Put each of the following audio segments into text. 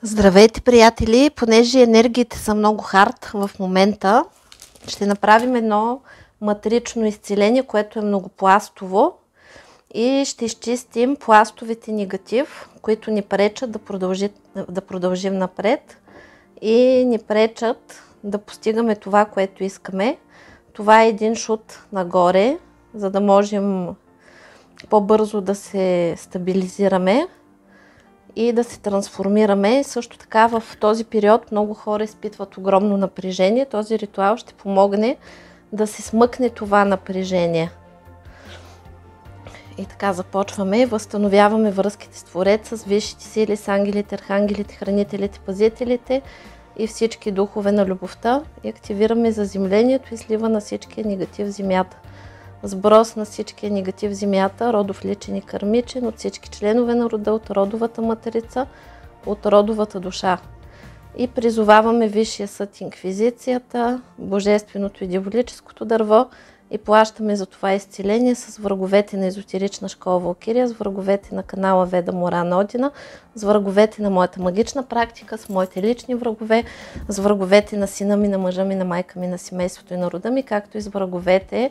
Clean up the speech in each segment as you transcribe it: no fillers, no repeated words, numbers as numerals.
Здравейте, приятели! Понеже енергиите са много хард в момента, ще направим едно матрично изцеление, което е многопластово и ще изчистим пластовите негатив, които ни пречат да продължим напред и ни пречат да постигаме това, което искаме. Това е един шут нагоре, за да можем по-бързо да се стабилизираме и да се трансформираме. Също така в този период много хора изпитват огромно напрежение. Този ритуал ще помогне да се смъкне това напрежение. И така започваме. Възстановяваме връзките с Твореца, с висшите сили, с ангелите, архангелите, хранителите, пазителите и всички духове на любовта. И активираме заземлението и слива на всичкия негатив в земята. Сброс на всичкия негатив в земята, родов, личен и кармичен, от всички членове на рода, от родовата матрица, от родовата душа. И призоваваме Висшия съд, инквизицията, божественото и дяволическото дърво и плащаме за това изцеление с враговете на езотерична школа Валкирия, с враговете на канала Веда Морана Одина, с враговете на моята магична практика, с моите лични врагове, с враговете на сина ми, на мъжа ми, на майка ми, на семейството и на рода ми, както и с враговете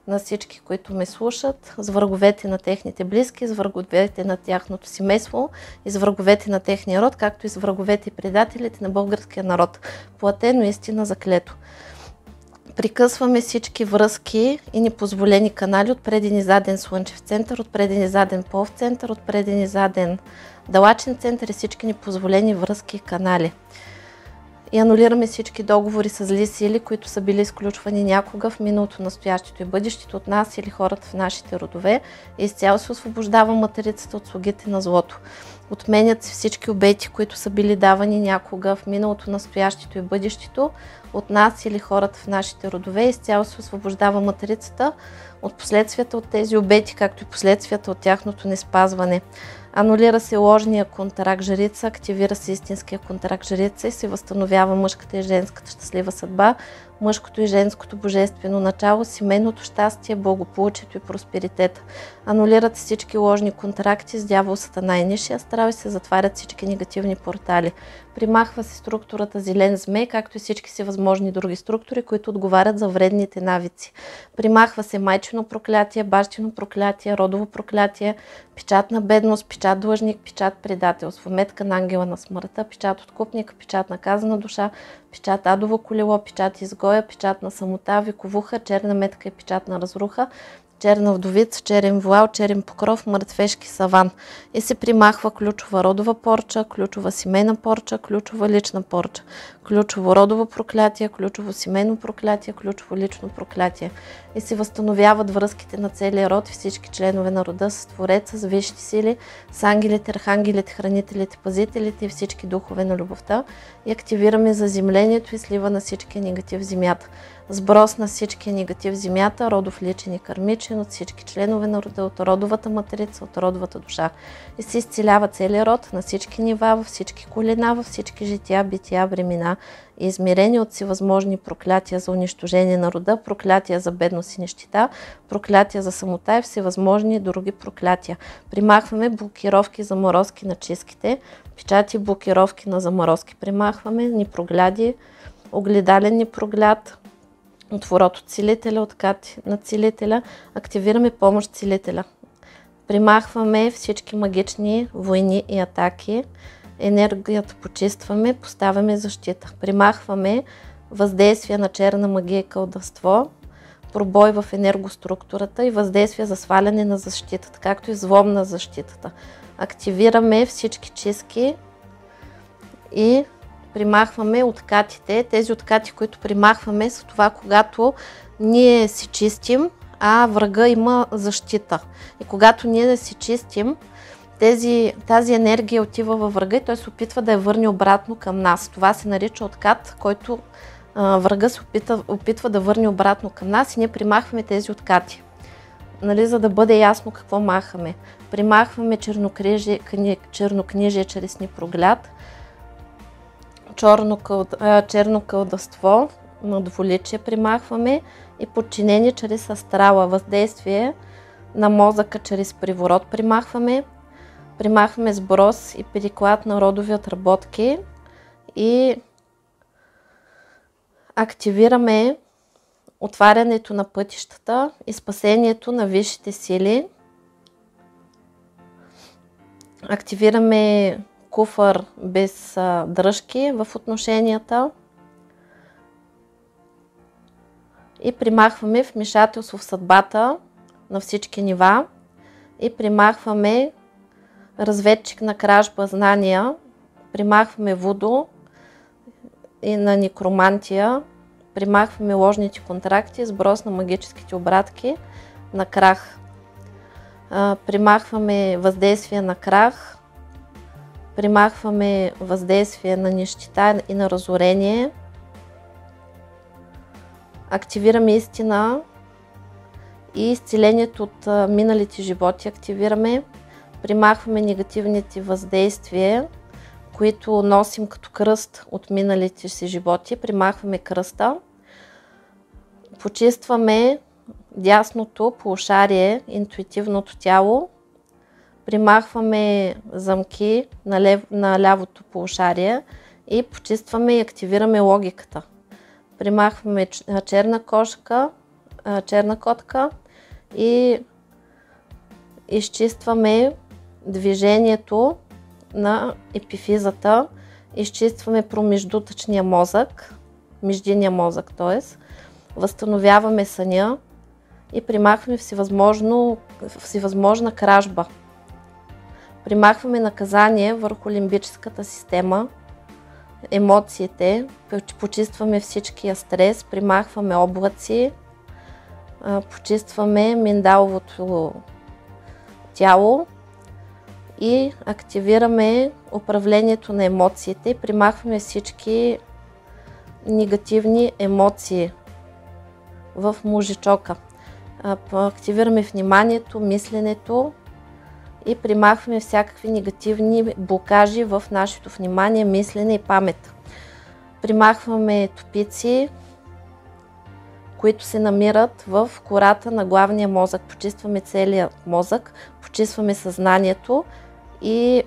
на всички, които ме слушат, с враговете на техните близки, с враговете на тяхното семейство и с враговете на техния род, както и с враговете и предателите на българския народ. Платено истина заклето. Прекъсваме всички връзки и непозволени канали от преден и заден слънчев център, от преден и заден полов център, от преден и заден далачен център и всички непозволени връзки и канали. И анулираме всички договори с зли сили, които са били изключвани някога в миналото, настоящето и бъдещето от нас или хората в нашите родове. И изцяло се освобождава материцата от слугите на злото. Отменят се всички обети, които са били давани някога в миналото, настоящето и бъдещето от нас или хората в нашите родове. И изцяло се освобождава материцата от последствията от тези обети, както и последствията от тяхното неспазване. Анулира се ложния контракт жрица, активира се истинския контракт жрица и се възстановява мъжката и женската щастлива съдба, мъжкото и женското божествено начало, семейното щастие, благополучието и просперитета. Анулират се всички ложни контракти с дявол, сатана и нисшия астрал и се затварят всички негативни портали. Примахва се структурата зелен змей, както и всички си възможни други структури, които отговарят за вредните навици. Примахва се майчино проклятие, бащино проклятие, родово проклятие, печат на бедност, печат длъжник, печат предателство, метка на ангела на смъртта, печат откупника, печат наказана душа, печат адово колело, печат изгоя, печат на самота, вековуха, черна метка и печат на разруха, черна вдовица, черен вуал, черен покров, мъртвешки саван. И се примахва ключова родова порча, ключова семейна порча, ключова лична порча, ключово родово проклятие, ключово семейно проклятие, ключово лично проклятие. И се възстановяват връзките на целия род и всички членове на рода с Твореца, с висшите сили, с ангелите, архангелите, хранителите, пазителите и всички духове на любовта. И активираме заземлението и слива на всички негатив в земята. Сброс на всички негатив в земята, родов, личен и кармичен, от всички членове на рода, от родовата матрица, от родовата душа. И се изцелява целият род на всички нива, във всички колена, във всички жития, бития, времена и измерени от всевъзможни проклятия за унищожение на рода, проклятия за бедност и нищета, проклятия за самота и всевъзможни други проклятия. Примахваме блокировки, заморозки на чистките, печати, блокировки на заморозки. Примахваме непрогляди, огледален непрогляд, отворот от целителя, откат на целителя, активираме помощ целителя. Примахваме всички магични войни и атаки, енергията почистваме, поставяме защита. Примахваме въздействие на черна магия и колдовство, пробой в енергоструктурата и въздействие за сваляне на защитата, както и взлом на защитата. Активираме всички чистки и примахваме откатите. Тези откати, които примахваме, са това, когато ние си чистим, а врага има защита. И когато ние да си чистим, тази енергия отива във врага и той се опитва да я върне обратно към нас. Това се нарича откат, който врага се опитва да върне обратно към нас и ние примахваме тези откати. Нали, за да бъде ясно какво махаме. Примахваме чернокнижие чрез непрогляд, черно кълдовство, на двуличие примахваме и подчинение чрез астрала, въздействие на мозъка чрез приворот примахваме. Примахваме сброс и переклад на родови отработки и активираме отварянето на пътищата и спасението на висшите сили. Активираме куфар без дръжки в отношенията и примахваме вмешателство в съдбата на всички нива и примахваме разведчик на кражба знания, примахваме вудо и на некромантия, примахваме ложните контракти, сброс на магическите обратки на крах. Примахваме въздействие на крах, примахваме въздействие на нищета и на разорение, активираме истина и изцелението от миналите животи активираме, примахваме негативните въздействия, които носим като кръст от миналите си животи, примахваме кръста, почистваме дясното полушарие, интуитивното тяло, примахваме замки на лявото полушарие и почистваме и активираме логиката. Примахваме черна котка и изчистваме движението на епифизата, изчистваме промеждутъчния мозък, междинния мозък, т.е. възстановяваме съня и примахваме всевъзможна кражба. Примахваме наказание върху лимбическата система, емоциите, почистваме всичкия стрес, примахваме облаци, почистваме миндаловото тяло и активираме управлението на емоциите, примахваме всички негативни емоции в мозъчока. Активираме вниманието, мисленето и примахваме всякакви негативни блокажи в нашето внимание, мислене и памет. Примахваме топици, които се намират в кората на главния мозък. Почистваме целия мозък, почистваме съзнанието и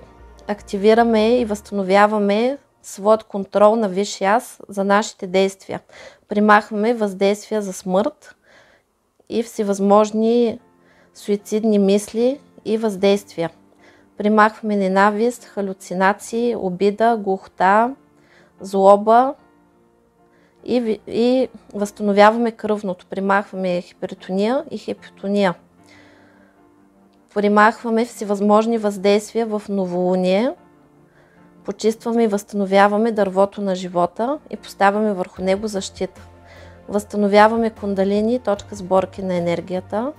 активираме и възстановяваме своят контрол на висшия аз за нашите действия. Примахваме въздействия за смърт и всевъзможни суицидни мисли и въздействия. Примахваме ненавист, халюцинации, обида, глухота, злоба и възстановяваме кръвното. Примахваме хипертония и хипотония. Примахваме всевъзможни въздействия в новолуние. Почистваме и възстановяваме дървото на живота и поставяме върху него защита. Възстановяваме кундалини, точка сборки на енергията.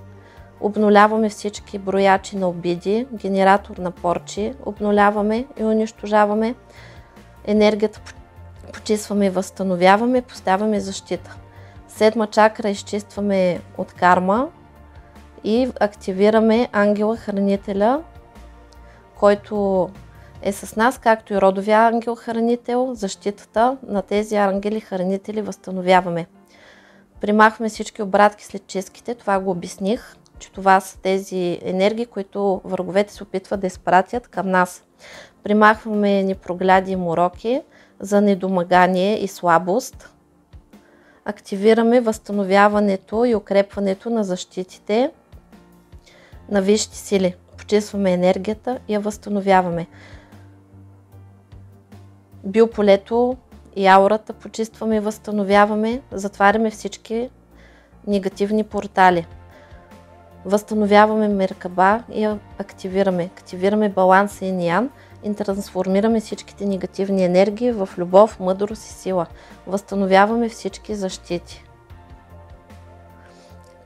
Обнуляваме всички броячи на обиди, генератор на порчи. Обнуляваме и унищожаваме енергията. Почистваме и възстановяваме, поставяме защита. Седма чакра изчистваме от карма и активираме ангела-хранителя, който е с нас, както и родовия ангел-хранител. Защитата на тези ангели-хранители възстановяваме. Примахваме всички обратки след чистките, това го обясних, че това са тези енергии, които враговете се опитват да изпратят към нас. Примахваме непрогляди и мороки за недомагание и слабост. Активираме възстановяването и укрепването на защитите на висшите сили. Почистваме енергията и я възстановяваме. Биополето и аурата почистваме и възстановяваме. Затваряме всички негативни портали. Възстановяваме Меркаба и я активираме. Активираме баланса Инь-Ян и трансформираме всичките негативни енергии в любов, мъдрост и сила. Възстановяваме всички защити.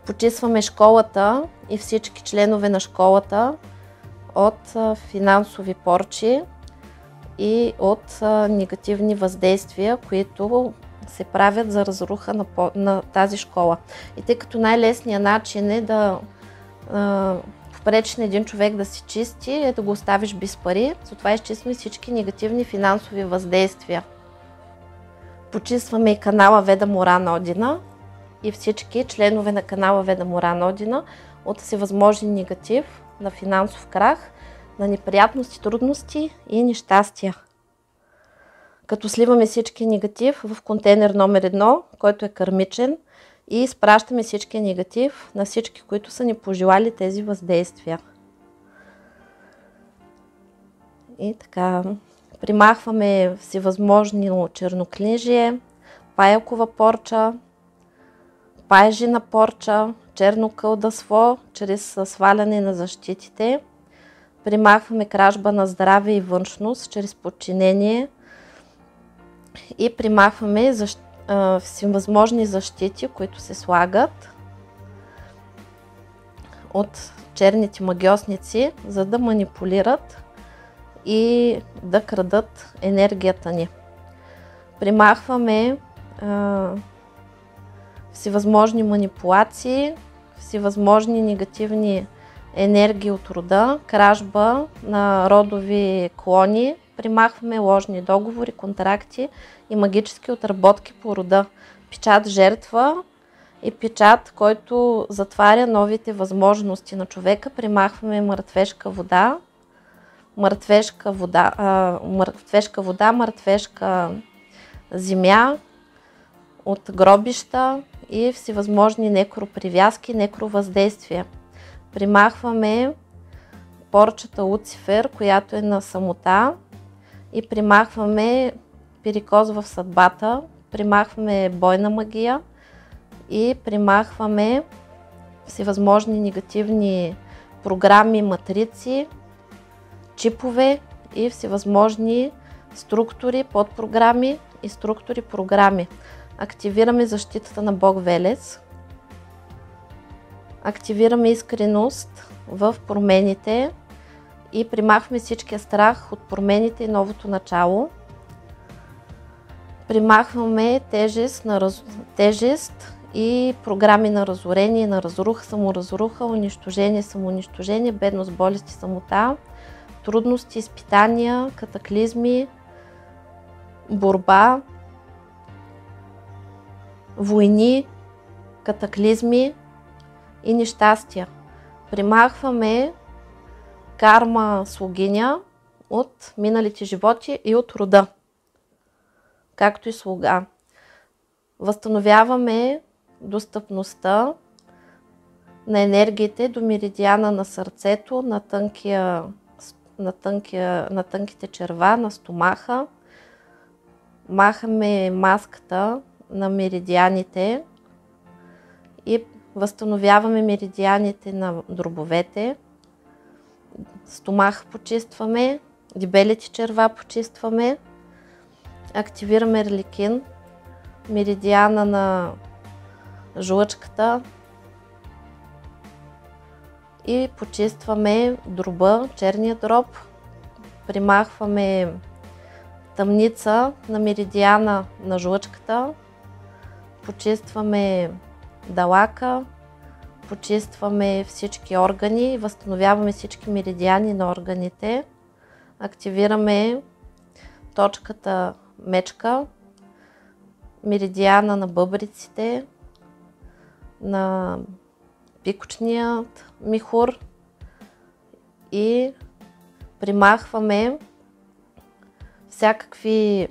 Почистваме школата и всички членове на школата от финансови порчи и от негативни въздействия, които се правят за разруха на тази школа. И тъй като най-лесният начин е да попречиш на един човек да се чисти, е да го оставиш без пари, затова изчистваме всички негативни финансови въздействия. Почистваме и канала Веда Моран Одина и всички членове на канала Веда Моран Одина от всевъзможен негатив, на финансов крах, на неприятности, трудности и нещастия. Като сливаме всички негатив в контейнер номер 1, който е кармичен, и изпращаме всички негатив на всички, които са ни пожелали тези въздействия. И така, примахваме всевъзможно чернокнижие, паялкова порча, пайжина порча, черно кълдасво, чрез сваляне на защитите. Примахваме кражба на здраве и външност, чрез подчинение. И примахваме всевъзможни защити, които се слагат от черните магиосници, за да манипулират и да крадат енергията ни. Примахваме всевъзможни манипулации, всевъзможни негативни енергии от рода, кражба на родови клони. Примахваме ложни договори, контракти и магически отработки по рода. Печат жертва и печат, който затваря новите възможности на човека. Примахваме мъртвешка вода, мъртвешка земя от гробища и всевъзможни некропривязки, некровъздействия. Примахваме порчата Луцифер, която е на самота, и примахваме перикоз в съдбата, примахваме бойна магия и примахваме всевъзможни негативни програми, матрици, чипове и всевъзможни структури, подпрограми и структури, програми. Активираме защитата на Бог Велес. Активираме искреност в промените и примахваме всичкия страх от промените и новото начало. Примахваме тежест и програми на разорение, на разруха, саморазруха, унищожение, самоунищожение, бедност, болести, самота, трудности, изпитания, катаклизми, борба, войни, катаклизми и нещастия. Примахваме карма слугиня от миналите животи и от рода, както и слуга. Възстановяваме достъпността на енергиите до меридиана на сърцето, на тънките черва, на стомаха. Махаме маската на меридианите и възстановяваме меридианите на дробовете. Стомах почистваме, дебелите черва почистваме. Активираме Ерликин, меридиана на жлъчката и почистваме дроба, черния дроб. Примахваме тъмница на меридиана на жлъчката. Почистваме далака, почистваме всички органи, възстановяваме всички меридиани на органите. Активираме точката мечка, меридиана на бъбриците, на пикочният михур и примахваме всякакви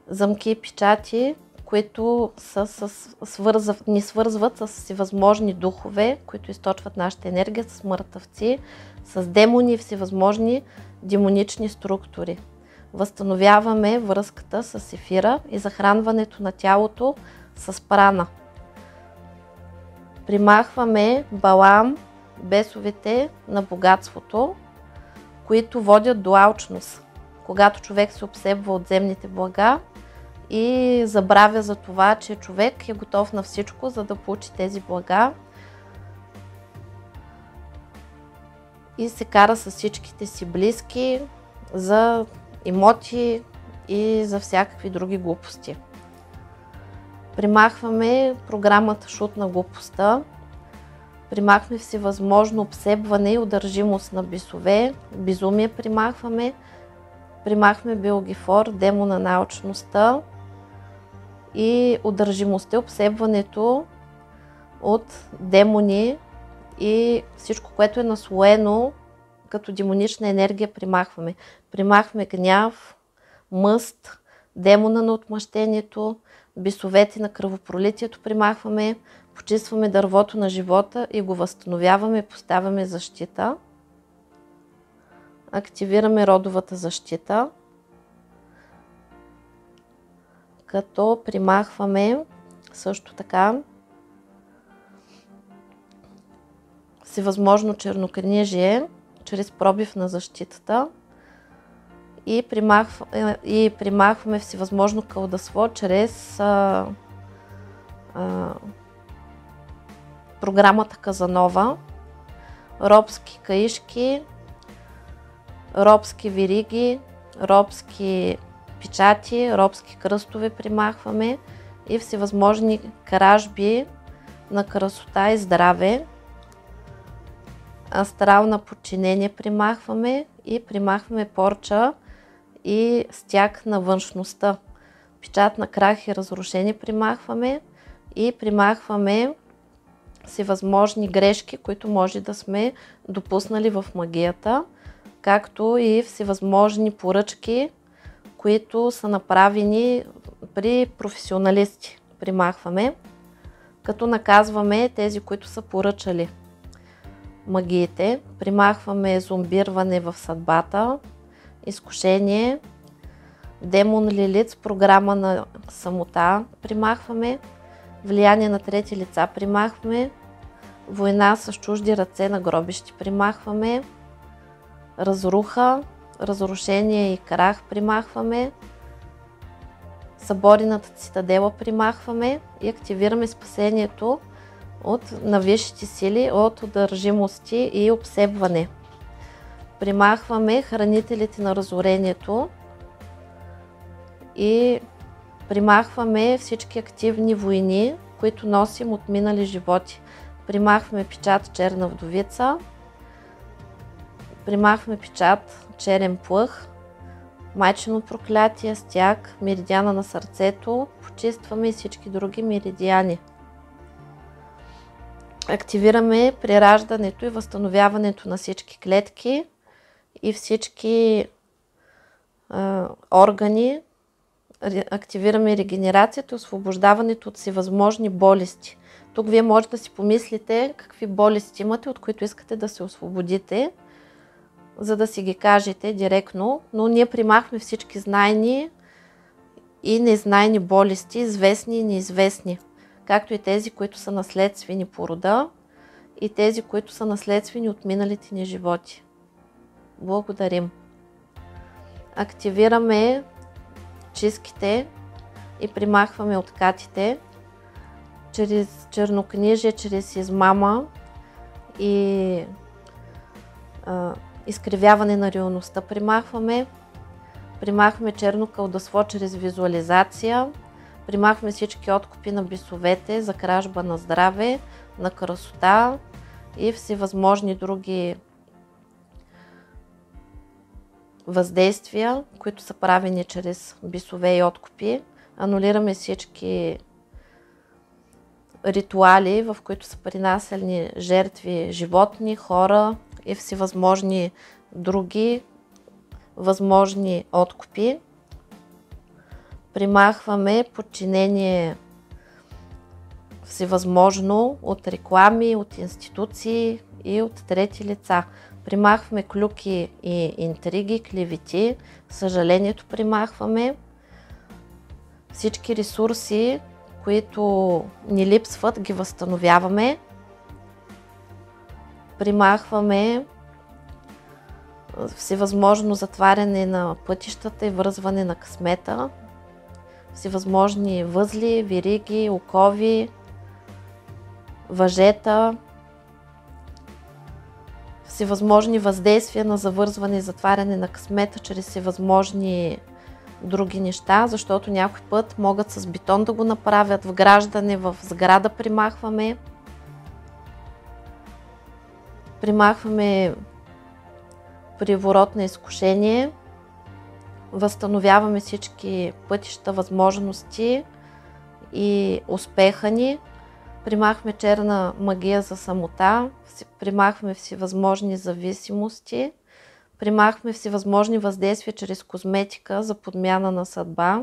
замки и печати, които ни свързват с всевъзможни духове, които източват нашата енергия, с мъртъвци, с демони и всевъзможни демонични структури. Възстановяваме връзката с ефира и захранването на тялото с прана. Примахваме Балам, бесовете на богатството, които водят до алчност. Когато човек се обсебва от земните блага и забравя за това, че човек е готов на всичко, за да получи тези блага, и се кара с всичките си близки за имоти и за всякакви други глупости. Примахваме програмата шут на глупостта, примахваме всевъзможно обсебване и удържимост на бесове, безумие примахваме биогифор, демона на алчността и удържимостта, обсебването от демони и всичко, което е наслоено като демонична енергия, примахваме. Примахваме гняв, мъст, демона на отмъщението, бесовете на кръвопролитието примахваме, почистваме дървото на живота и го възстановяваме, поставяме защита. Активираме родовата защита, като примахваме също така всевъзможно чернокнижие чрез пробив на защитата и примахваме всевъзможно кълдъство чрез програмата Казанова, робски каишки, робски вериги, робски печати, робски кръстове примахваме и всевъзможни кражби на красота и здраве. Астрал на подчинение примахваме и примахваме порча и стяг на външността. Печат на крах и разрушение примахваме и примахваме всевъзможни грешки, които може да сме допуснали в магията, както и всевъзможни поръчки, които са направени при професионалисти. Примахваме, като наказваме тези, които са поръчали магиите. Примахваме зомбирване в съдбата, изкушение, демон Лилит, програма на самота примахваме, влияние на трети лица примахваме, война с чужди ръце на гробищи примахваме, разруха, разрушение и крах примахваме, съборената цитадела примахваме и активираме спасението на висшите сили от удържимости и обсебване. Примахваме хранителите на разорението и примахваме всички активни войни, които носим от минали животи. Примахваме печат черна вдовица, примахваме печат черен плъх, майчино проклятие, стяг, меридиана на сърцето, почистваме и всички други меридиани. Активираме прераждането и възстановяването на всички клетки и всички органи. Активираме регенерацията и освобождаването от всевъзможни болести. Тук вие може да си помислите какви болести имате, от които искате да се освободите, за да си ги кажете директно, но ние примахме всички знайни и незнайни болести, известни и неизвестни, както и тези, които са наследствени по рода и тези, които са наследствени от миналите ни животи. Благодарим. Активираме чистките и примахваме откатите чрез чернокнижие, чрез измама и изкривяване на реалността примахваме черно кълдъство чрез визуализация, примахваме всички откупи на бесовете за кражба на здраве, на красота и всевъзможни други въздействия, които са правени чрез бесове и откупи. Анулираме всички ритуали, в които са принасяни жертви животни, хора и всевъзможни други възможни откупи. Примахваме подчинение всевъзможно от реклами, от институции и от трети лица. Примахваме клюки и интриги, клевети, съжалението примахваме. Всички ресурси, които ни липсват, ги възстановяваме. Примахваме всевъзможно затваряне на пътищата и връзване на късмета, всевъзможни възли, вериги, окови, въжета, всевъзможни въздействия на завързване и затваряне на късмета чрез всевъзможни други неща, защото някой път могат с бетон да го направят, вграждане в сграда примахваме. Примахваме приворот на изкушение, възстановяваме всички пътища, възможности и успеха ни. Примахваме черна магия за самота, примахваме всевъзможни зависимости, примахваме всевъзможни въздействия чрез козметика за подмяна на съдба,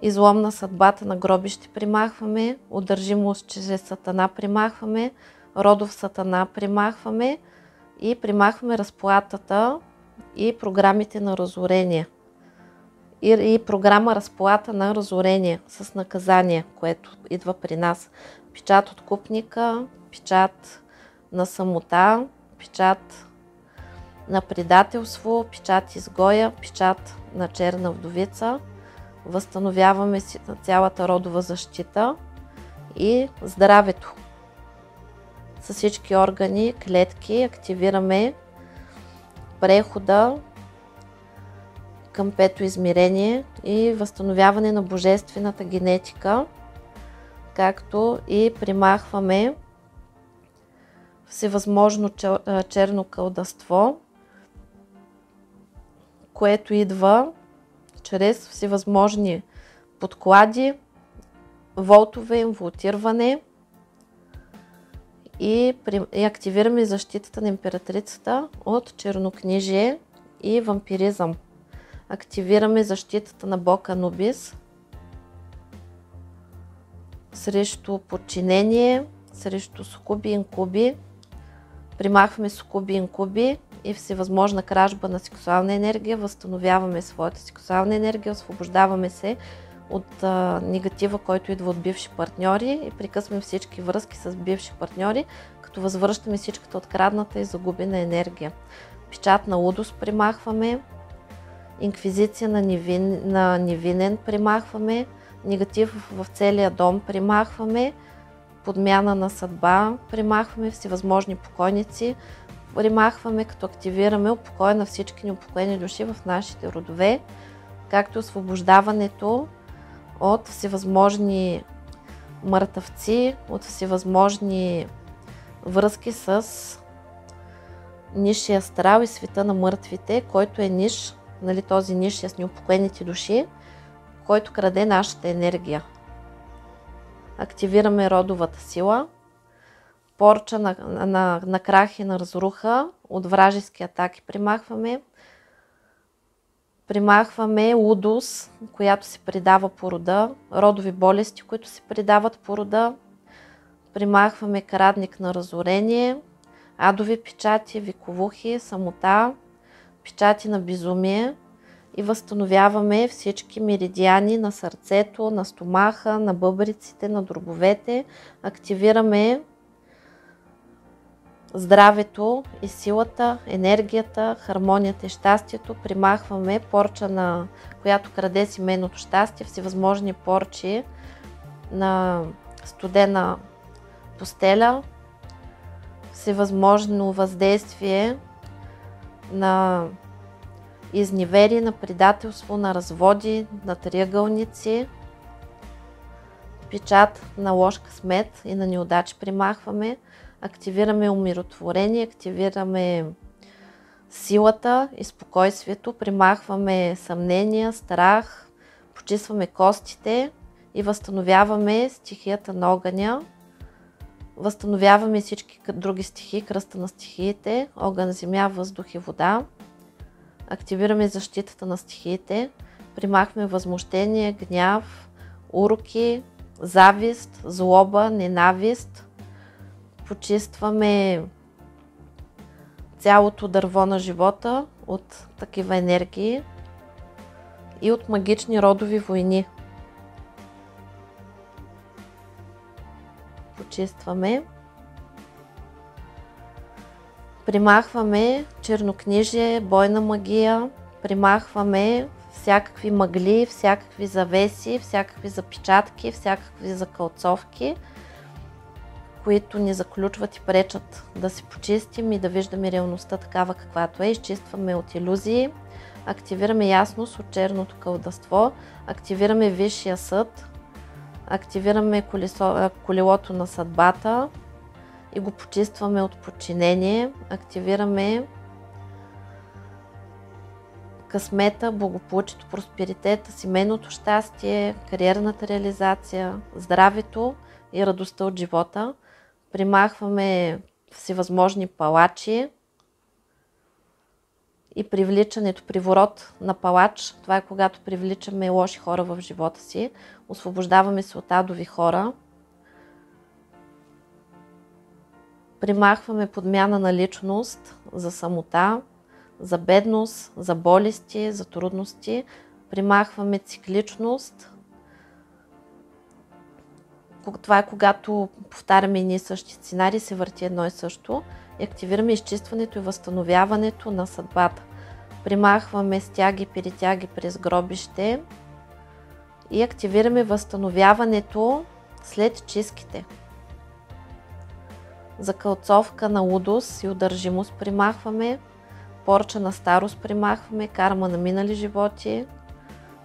излом на съдбата на гробище примахваме, удържимост чрез сатана примахваме, родов сатана примахваме и примахваме разплатата и програмите на разорение. И програма разплата на разорение с наказание, което идва при нас. Печат от купника, печат на самота, печат на предателство, печат изгоя, печат на черна вдовица. Възстановяваме цялата родова защита и здравето. С всички органи, клетки активираме прехода към пето измерение и възстановяване на божествената генетика, както и примахваме всевъзможно черно колдовство, което идва чрез всевъзможни подклади, волтове, волтирване и активираме защитата на императрицата от чернокнижие и вампиризъм. Активираме защитата на бог Анубис срещу подчинение, срещу сукуби и инкуби. Примахваме сукуби и инкуби и всевъзможна кражба на сексуална енергия. Възстановяваме своята сексуална енергия, освобождаваме се от негатива, който идва от бивши партньори и прекъсваме всички връзки с бивши партньори, като възвръщаме всичката открадната и загубена енергия. Печат на лудост примахваме, инквизиция на невинен примахваме, негатив в целия дом примахваме, подмяна на съдба примахваме, всевъзможни покойници примахваме, като активираме упокоя на всички неупокоени души в нашите родове, както освобождаването от всевъзможни мъртъвци, от всевъзможни връзки с нисшия астрал и света на мъртвите, който е ниш, нали, този ниш с неупокоените души, който краде нашата енергия. Активираме родовата сила, порча на крах и на разруха, от вражески атаки примахваме. Примахваме лудост, която се предава по рода, родови болести, които се предават по рода. Примахваме крадник на разорение, адови печати, виковухи, самота, печати на безумие и възстановяваме всички меридиани на сърцето, на стомаха, на бъбриците, на дробовете. Активираме здравето и силата, енергията, хармонията и щастието. Примахваме порча, която краде семейното щастие, всевъзможни порчи на студена постеля, всевъзможно въздействие на изневери, на предателство, на разводи, на триъгълници, печат на лош късмет и на неудачи примахваме. Активираме умиротворение, активираме силата и спокойствието, примахваме съмнения, страх, почистваме костите и възстановяваме стихията на огъня. Възстановяваме всички други стихии, кръста на стихиите, огън, земя, въздух и вода. Активираме защитата на стихиите, примахваме възмущение, гняв, уроки, завист, злоба, ненавист. Почистваме цялото дърво на живота от такива енергии и от магични родови войни. Почистваме. Примахваме чернокнижие, бойна магия, примахваме всякакви мъгли, всякакви завеси, всякакви запечатки, всякакви закълцовки, които ни заключват и пречат да се почистим и да виждаме реалността такава каквато е. Изчистваме от илюзии, активираме ясност от черното колдовство, активираме Висшия съд, активираме колелото на съдбата и го почистваме от подчинение, активираме късмета, благополучието, просперитета, семейното щастие, кариерната реализация, здравето и радостта от живота. Примахваме всевъзможни палачи и привличането, приворот на палач. Това е когато привличаме лоши хора в живота си. Освобождаваме се от адови хора. Примахваме подмяна на личност за самота, за бедност, за болести, за трудности. Примахваме цикличност. Това е когато повтаряме едни и същи сценарии, се върти едно и също. И активираме изчистването и възстановяването на съдбата. Примахваме стяги, перетяги през гробище и активираме възстановяването след чистките. Закълцовка на лудост и удържимост примахваме, порча на старост примахваме, карма на минали животи,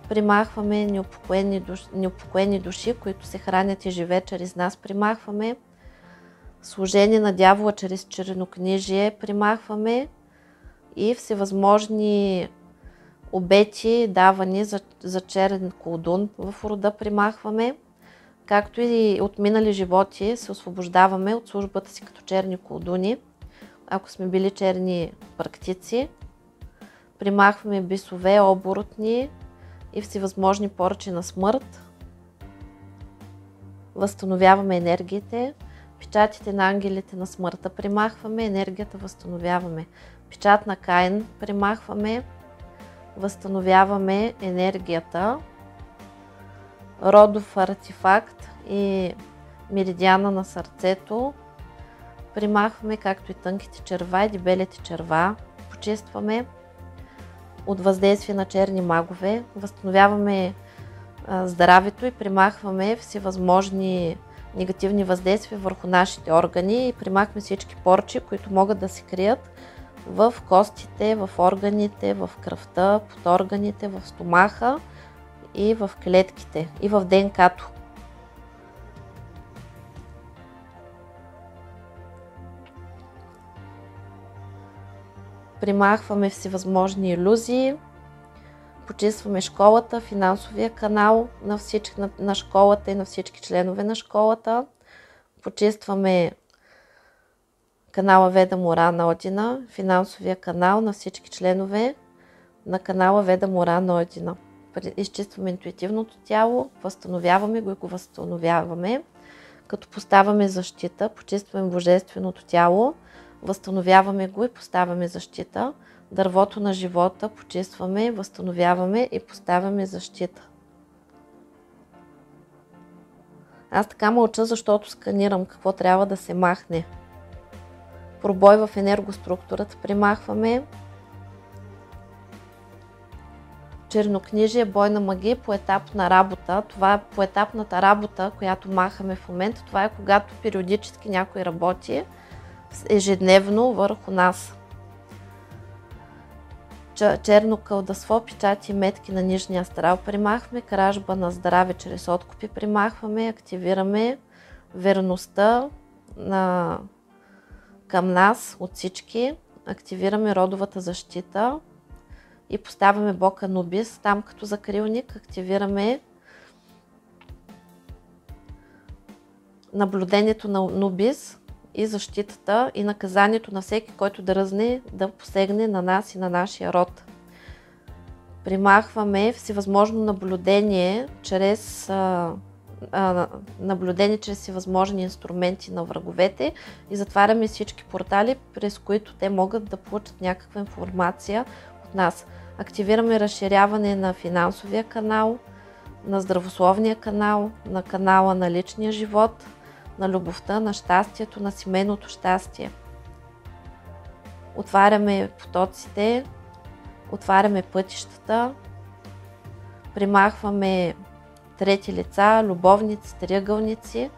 примахваме неупокоени души, които се хранят и живеят чрез нас, примахваме служение на дявола чрез чернокнижие, примахваме и всевъзможни обети, давани за черен колдун в рода примахваме, както и от минали животи се освобождаваме от службата си като черни колдуни, ако сме били черни практици. Примахваме бисове, оборотни и всевъзможни порчи на смърт. Възстановяваме енергиите. Печатите на ангелите на смъртта примахваме, енергията възстановяваме. Печат на Каин примахваме, възстановяваме енергията. Родов артефакт и меридиана на сърцето примахваме, както и тънките черва и дебелите черва. Почистваме от въздействие на черни магове, възстановяваме здравето и примахваме всевъзможни негативни въздействия върху нашите органи и примахваме всички порчи, които могат да се крият в костите, в органите, в кръвта, под органите, в стомаха и в клетките и в ДНК-то. Примахваме всевъзможни илюзии, почистваме школата, финансовия канал на школата и на всички членове на школата. Почистваме канала Веда Мора на Одина, финансовия канал на всички членове на канала Веда Мора на Одина. Изчистваме интуитивното тяло, възстановяваме го и го възстановяваме, като поставяме защита, почистваме божественото тяло, възстановяваме го и поставяме защита. Дървото на живота почистваме, възстановяваме и поставяме защита. Аз така мълча, защото сканирам какво трябва да се махне. Пробой в енергоструктурата примахваме. Чернокнижие, бойна магия, поетапна работа. Това е поетапната работа, която махаме в момента. Това е когато периодически някой работи ежедневно върху нас. Черно колдовство, печати и метки на нижния астрал примахваме, кражба на здраве чрез откупи примахваме, активираме верността към нас от всички, активираме родовата защита и поставяме Бог Анубис там като закрилник, активираме наблюдението на Анубис и защитата и наказанието на всеки, който дръзне да посегне на нас и на нашия род. Примахваме всевъзможно наблюдение чрез всевъзможни инструменти на враговете и затваряме всички портали, през които те могат да получат някаква информация от нас. Активираме разширяване на финансовия канал, на здравословния канал, на канала на личния живот, на любовта, на щастието, на семейното щастие. Отваряме потоците, отваряме пътищата, примахваме трети лица, любовници, триъгълници,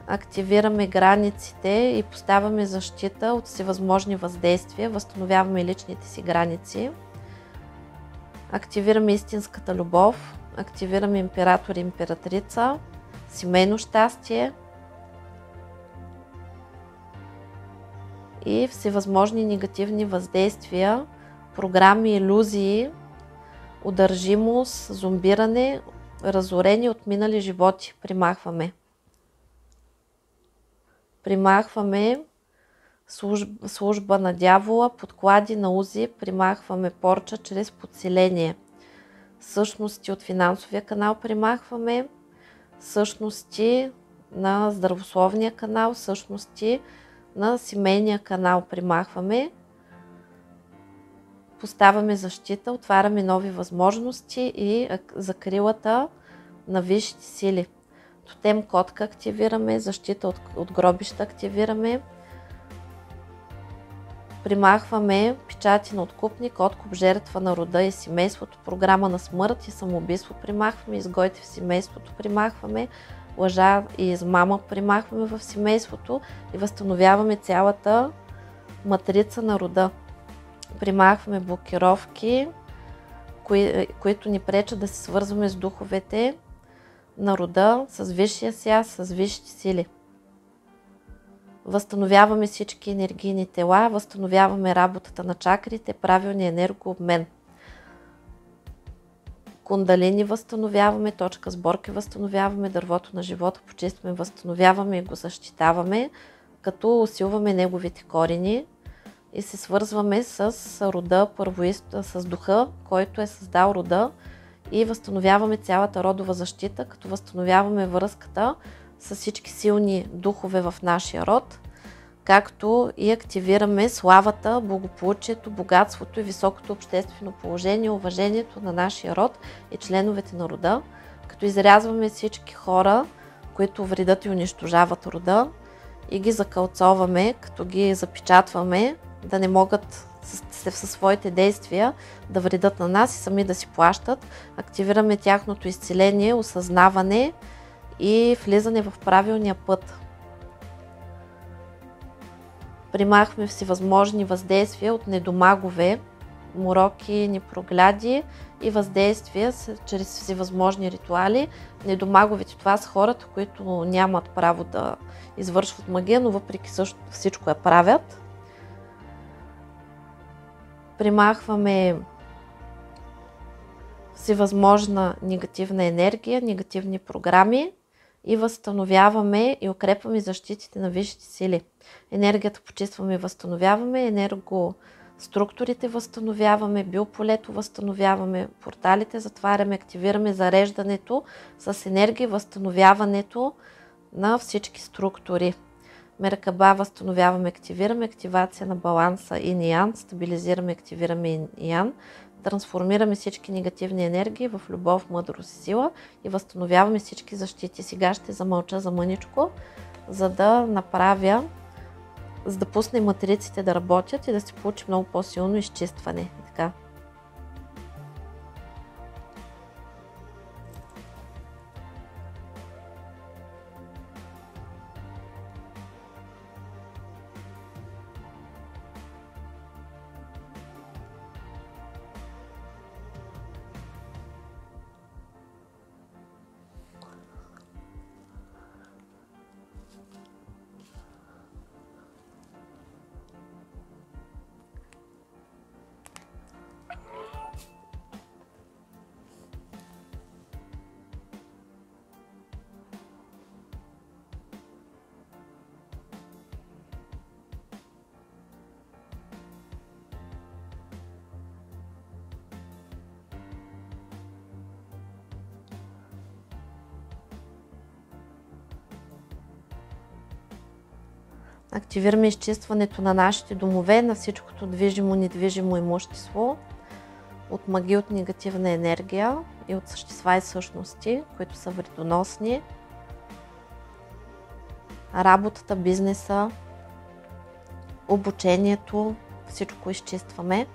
активираме границите и поставяме защита от всевъзможни въздействия, възстановяваме личните си граници, активираме истинската любов, активираме император и императрица, семейно щастие и всевъзможни негативни въздействия, програми, илюзии, удържимост, зомбиране, разорени от минали животи примахваме. Примахваме служба на дявола, подклади на узи, примахваме порча чрез подселение. Същности от финансовия канал примахваме, същности на здравословния канал, същности на семейния канал примахваме. Поставяме защита, отваряме нови възможности и закрилата на висшите сили. Тотем котка активираме, защита от гробища активираме. Примахваме печати на откупник, откуп, жертва на рода и семейството, програма на смърт и самоубийство примахваме, изгойте в семейството примахваме, лъжа и измама примахваме в семейството и възстановяваме цялата матрица на рода. Примахваме блокировки, които ни пречат да се свързваме с духовете на рода, с висшия свят, с висшите сили. Възстановяваме всички енергийни тела, възстановяваме работата на чакрите, правилния енергообмен. Кундалини възстановяваме, точка сборки възстановяваме, дървото на живота почистваме, възстановяваме и го защитаваме, като усилваме неговите корени и се свързваме с рода, с духа, който е създал рода и възстановяваме цялата родова защита, като възстановяваме връзката с всички силни духове в нашия род, както и активираме славата, благополучието, богатството и високото обществено положение, уважението на нашия род и членовете на рода, като изрязваме всички хора, които вредят и унищожават рода и ги закълцоваме, като ги запечатваме, да не могат със своите действия да вредят на нас и сами да си плащат. Активираме тяхното изцеление, осъзнаване и влизане в правилния път. Примахме всевъзможни въздействия от недомагове, мороки, непрогляди и въздействия чрез всевъзможни ритуали. Недомаговите, това са хората, които нямат право да извършват магия, но въпреки всичко я правят. Примахваме всевъзможна негативна енергия, негативни програми и възстановяваме и укрепваме защитите на висшите сили. Енергията почистваме и възстановяваме, енергоструктурите възстановяваме, биополето възстановяваме, порталите затваряме, активираме зареждането с енергия, възстановяването на всички структури. Меркаба възстановяваме, активираме, активация на баланса Ин и Ян, стабилизираме, активираме Ин и Ян, трансформираме всички негативни енергии в любов, мъдрост и сила и възстановяваме всички защити. Сега ще замълча за мъничко, за да пусне матриците да работят и да се получи много по-силно изчистване. Така. Активираме изчистването на нашите домове, на всичкото движимо, недвижимо имущество, от магия, от негативна енергия и от същества и същности, които са вредоносни. Работата, бизнеса, обучението, всичко изчистваме.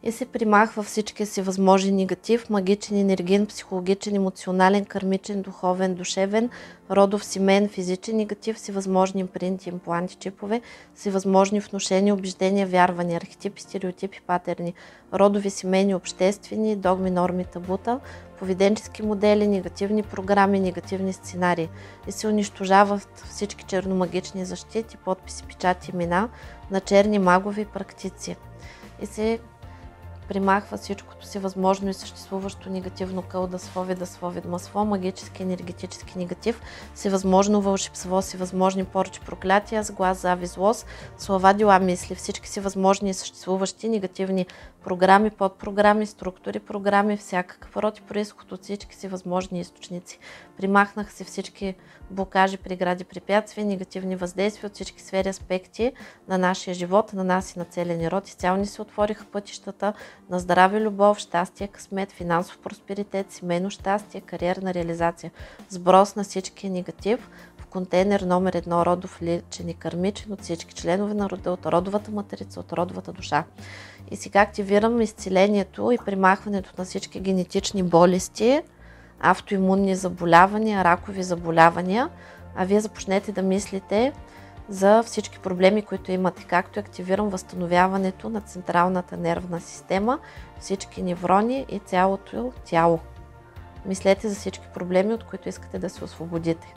И се примахва всичкия си възможен негатив, магичен, енергиен, психологичен, емоционален, кармичен, духовен, душевен, родов, семейен, физичен негатив, всевъзможни импринти, импланти, чипове, всевъзможни внушения, убеждения, вярвания, архетипи, стереотипи, патерни, родови, семейни, обществени, догми, норми, табута, поведенчески модели, негативни програми, негативни сценарии. И се унищожават всички черномагични защити, подписи, печати, имена на черни магови практици. И се примахва всичкото си възможно и съществуващо негативно кълда, свовед, масло, магически, енергетически негатив, всевъзможно вълшебство, всевъзможни порчи, проклятия, сглаз, завист, злост, слова, дела, мисли, всички си възможни и съществуващи негативни програми, подпрограми, структури, програми, всякакъв род и произход от всички си възможни източници. Примахнах се всички блокажи, прегради, препятствия, негативни въздействия от всички сфери, аспекти на нашия живот, на нас и на целия ни род. Изцяло ни се отвориха пътищата на здраве, любов, щастие, късмет, финансов просперитет, семейно щастие, кариерна реализация. Сброс на всички негатив в контейнер номер 1, родов, личен и кармичен от всички членове на рода, от родовата материца, от родовата душа. И сега активирам изцелението и примахването на всички генетични болести, автоимунни заболявания, ракови заболявания, а вие започнете да мислите за всички проблеми, които имате, както активирам възстановяването на централната нервна система, всички неврони и цялото тяло. Мислете за всички проблеми, от които искате да се освободите.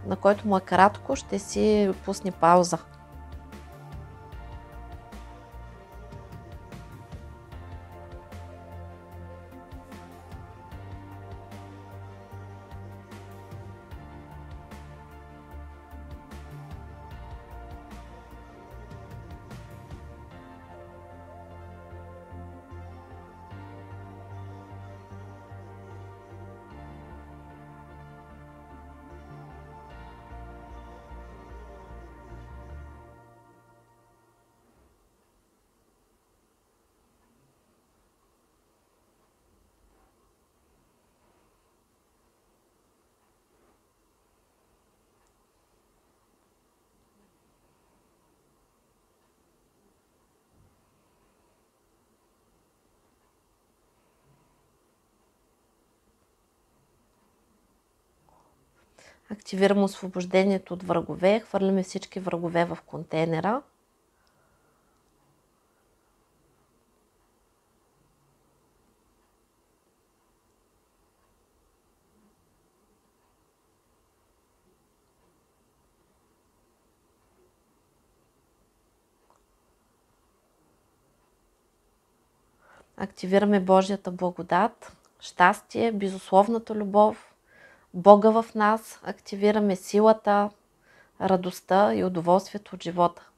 На който му е кратко, ще си пусне пауза. Активирам освобождението от врагове, хвърляме всички врагове в контейнера. Активираме Божията благодат, щастие, безусловната любов, Бога в нас, активираме силата, радостта и удоволствието от живота.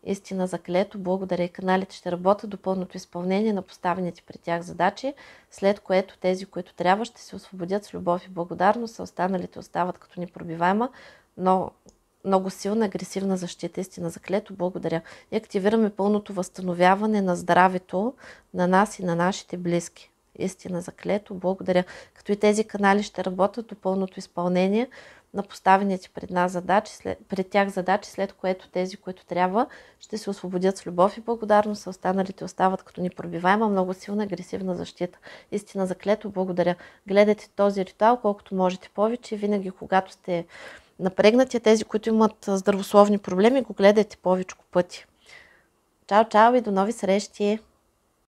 Истина заклето, благодаря и каналите ще работят до пълното изпълнение на поставените при тях задачи, след което тези, които трябва, ще се освободят с любов и благодарност, а останалите остават като непробиваема, но много силна, агресивна защита. Истина заклето, благодаря. И активираме пълното възстановяване на здравето на нас и на нашите близки. Истина заклето, благодаря. Като и тези канали ще работят до пълното изпълнение на поставените пред нас задачи, пред тях задачи, след което тези, които трябва, ще се освободят с любов и благодарност, а останалите остават като непробиваема, много силна, агресивна защита. Истина заклето, благодаря. Гледайте този ритуал колкото можете повече, винаги когато сте напрегнати, тези, които имат здравословни проблеми, го гледайте повече пъти. Чао, чао и до нови срещи!